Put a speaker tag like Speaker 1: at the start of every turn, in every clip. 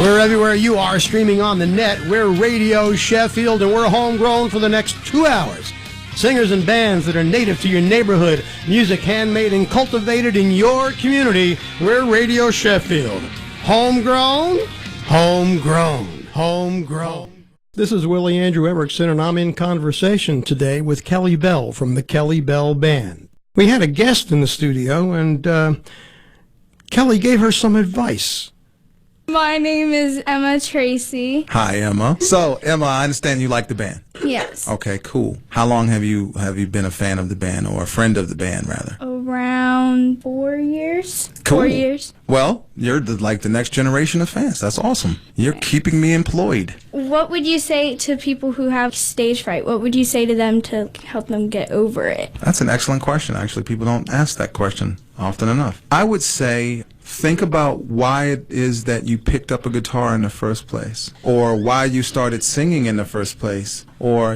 Speaker 1: We're everywhere you are, streaming on the net. We're Radio Sheffield, and we're homegrown for the next 2 hours. Singers and bands that are native to your neighborhood. Music handmade and cultivated in your community. We're Radio Sheffield. Homegrown, homegrown, homegrown. This is Willie Andrew Everson, and I'm in conversation today with Kelly Bell from the Kelly Bell Band. We had a guest in the studio, and Kelly gave her some advice.
Speaker 2: My name is Emma Tracy.
Speaker 3: Hi, Emma. So, Emma, I understand you like the band.
Speaker 2: Yes.
Speaker 3: Okay, cool. How long have you been a fan of the band, or a friend of the band, rather?
Speaker 2: Around 4 years.
Speaker 3: Cool.
Speaker 2: 4 years.
Speaker 3: Well, you're like the next generation of fans. That's awesome. You're keeping me employed.
Speaker 2: What would you say to people who have stage fright? What would you say to them to help them get over it?
Speaker 3: That's an excellent question. Actually, people don't ask that question often enough. I would say, think about why it is that you picked up a guitar in the first place, or why you started singing in the first place. Or,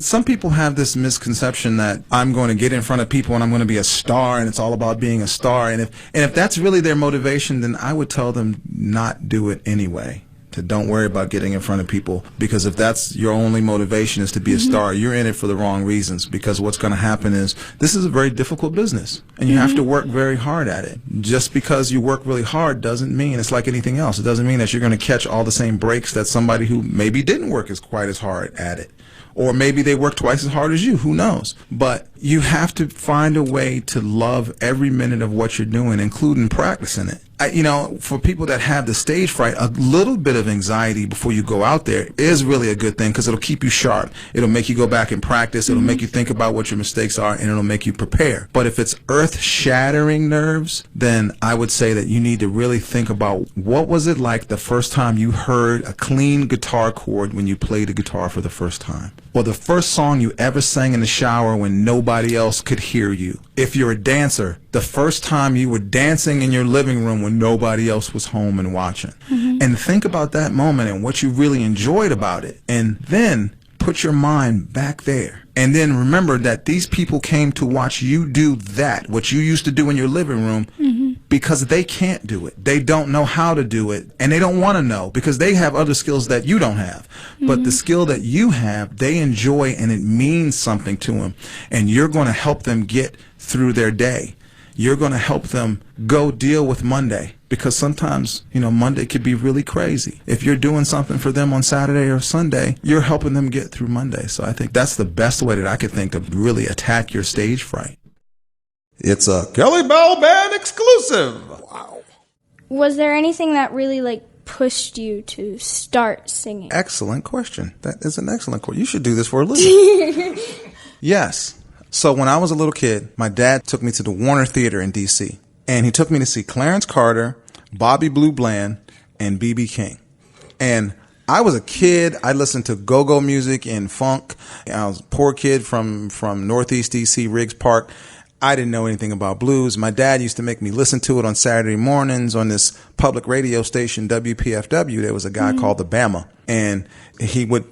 Speaker 3: some people have this misconception that I'm going to get in front of people and I'm going to be a star, and it's all about being a star. And if that's really their motivation, then I would tell them not do it anyway. To don't worry about getting in front of people, because if that's your only motivation is to be a star, you're in it for the wrong reasons. Because what's going to happen is, this is a very difficult business, and you have to work very hard at it. Just because you work really hard doesn't mean, it's like anything else, it doesn't mean that you're going to catch all the same breaks that somebody who maybe didn't work as quite as hard at it. Or maybe they work twice as hard as you, who knows. But you have to find a way to love every minute of what you're doing, including practicing it. For people that have the stage fright, a little bit of anxiety before you go out there is really a good thing, because it'll keep you sharp. It'll make you go back and practice. It'll make you think about what your mistakes are, and it'll make you prepare. But if it's earth-shattering nerves, then I would say that you need to really think about, what was it like the first time you heard a clean guitar chord when you played the guitar for the first time? Or the first song you ever sang in the shower when nobody else could hear you? If you're a dancer, the first time you were dancing in your living room when nobody else was home and watching. And think about that moment and what you really enjoyed about it. And then put your mind back there. And then remember that these people came to watch you do that, what you used to do in your living room, because they can't do it. They don't know how to do it, and they don't want to know, because they have other skills that you don't have. But the skill that you have, they enjoy, and it means something to them. And you're going to help them get through their day. You're going to help them go deal with Monday, because sometimes, Monday could be really crazy. If you're doing something for them on Saturday or Sunday, you're helping them get through Monday. So I think that's the best way that I could think of really attack your stage fright. It's a Kelly Bell Band exclusive. Wow.
Speaker 2: Was there anything that really pushed you to start singing?
Speaker 3: Excellent question. That is an excellent question. You should do this for a living. Yes. So when I was a little kid, my dad took me to the Warner Theater in D.C., and he took me to see Clarence Carter, Bobby Blue Bland, and B.B. King. And I was a kid. I listened to go-go music and funk. I was a poor kid from Northeast D.C., Riggs Park. I didn't know anything about blues. My dad used to make me listen to it on Saturday mornings on this public radio station, WPFW. There was a guy called the Bama, and he would,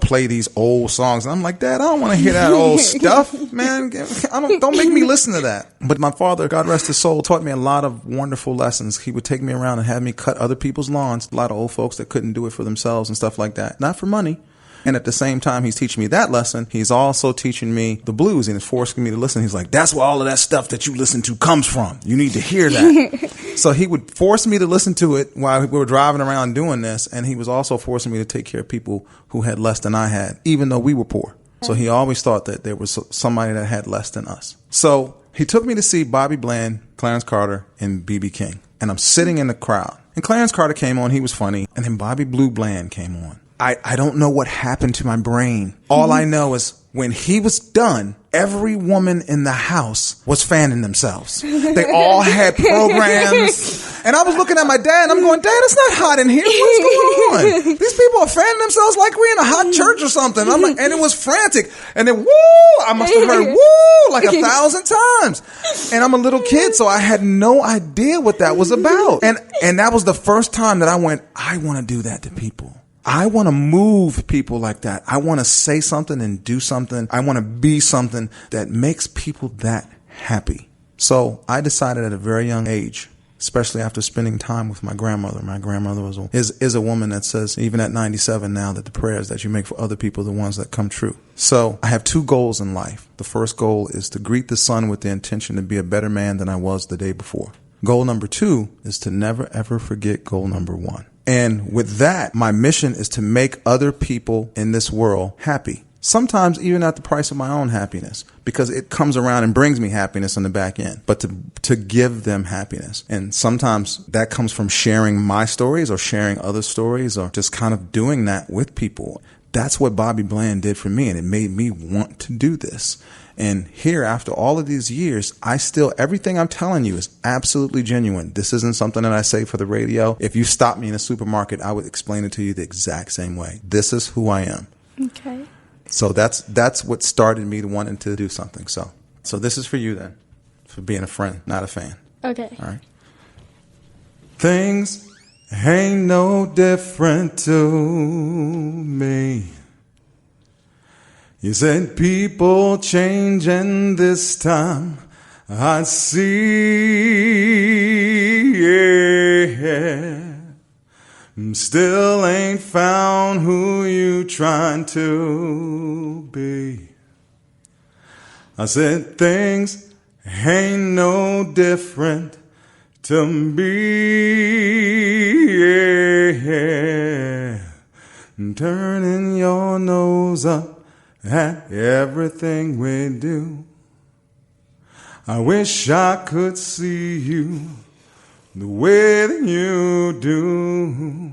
Speaker 3: play these old songs. And I'm like, Dad, I don't want to hear that old stuff, man. Don't make me listen to that. But my father, God rest his soul, taught me a lot of wonderful lessons. He would take me around and have me cut other people's lawns. A lot of old folks that couldn't do it for themselves and stuff like that. Not for money. And at the same time he's teaching me that lesson, he's also teaching me the blues, and he's forcing me to listen. He's like, that's where all of that stuff that you listen to comes from. You need to hear that. So he would force me to listen to it while we were driving around doing this. And he was also forcing me to take care of people who had less than I had, even though we were poor. So he always thought that there was somebody that had less than us. So he took me to see Bobby Bland, Clarence Carter, and B.B. King. And I'm sitting in the crowd. And Clarence Carter came on. He was funny. And then Bobby Blue Bland came on. I don't know what happened to my brain. All I know is when he was done, every woman in the house was fanning themselves. They all had programs. And I was looking at my dad and I'm going, Dad, it's not hot in here. What's going on? These people are fanning themselves like we're in a hot church or something. I'm like, and it was frantic. And then, woo, I must have heard woo like 1,000 times. And I'm a little kid, so I had no idea what that was about. And that was the first time that I went, I want to do that to people. I want to move people like that. I want to say something and do something. I want to be something that makes people that happy. So I decided at a very young age especially after spending time with my grandmother. My grandmother is a woman that says, even at 97 now, that the prayers that you make for other people are the ones that come true. So I have two goals in life. The first goal is to greet the sun with the intention to be a better man than I was the day before. Goal number 2 is to never, ever forget goal number 1. And with that, my mission is to make other people in this world happy. Sometimes even at the price of my own happiness, because it comes around and brings me happiness on the back end, but to give them happiness. And sometimes that comes from sharing my stories or sharing other stories or just kind of doing that with people. That's what Bobby Bland did for me, and it made me want to do this. And here, after all of these years, everything I'm telling you is absolutely genuine. This isn't something that I say for the radio. If you stopped me in a supermarket, I would explain it to you the exact same way. This is who I am.
Speaker 2: Okay.
Speaker 3: So that's what started me to wanting to do something. So this is for you then, for being a friend, not a fan.
Speaker 2: Okay.
Speaker 3: All right. Things ain't no different to me. You said people changing this time. I see. Yeah. Still ain't found who you trying to be. I said things ain't no different to me. Yeah. Turning your nose up at everything we do. I wish I could see you the way that you do.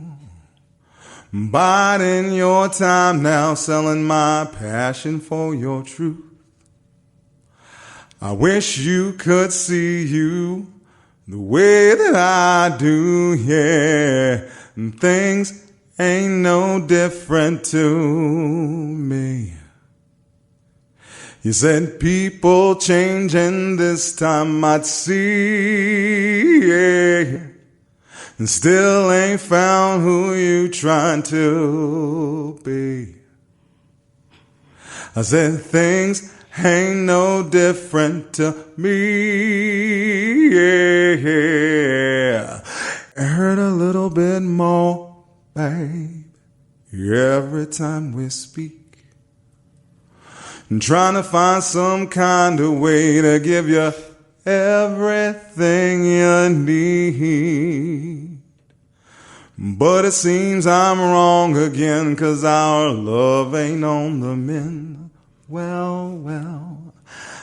Speaker 3: Biding your time now, selling my passion for your truth. I wish you could see you the way that I do, yeah. And things ain't no different to me. You said people changing this time I'd see, yeah. And still ain't found who you trying to be. I said things ain't no different to me, yeah. It hurt a little bit more, babe, every time we speak. I'm trying to find some kind of way to give you everything you need. But it seems I'm wrong again, 'cause our love ain't on the mend. Well,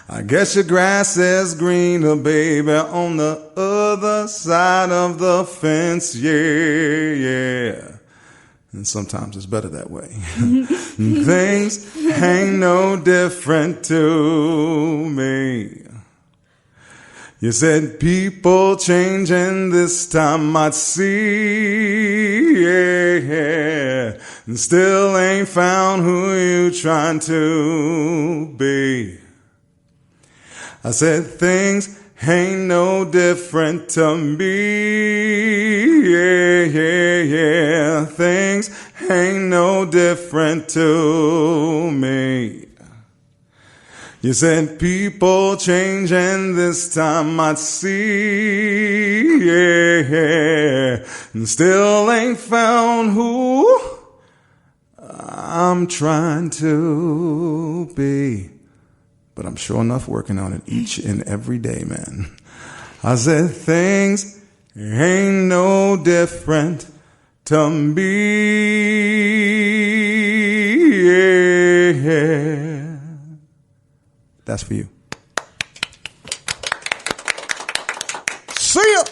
Speaker 3: I guess your grass is greener, baby, on the other side of the fence, yeah. And sometimes it's better that way. Things ain't no different to me. You said people changing this time I'd see, yeah. And still ain't found who you trying to be. I said things ain't no different to me, yeah. Things ain't no different to me. You said people changing this time I'd see, yeah. And still ain't found who I'm trying to be. But I'm sure enough working on it each and every day, man. I said things ain't no different to me, yeah. That's for you. See ya!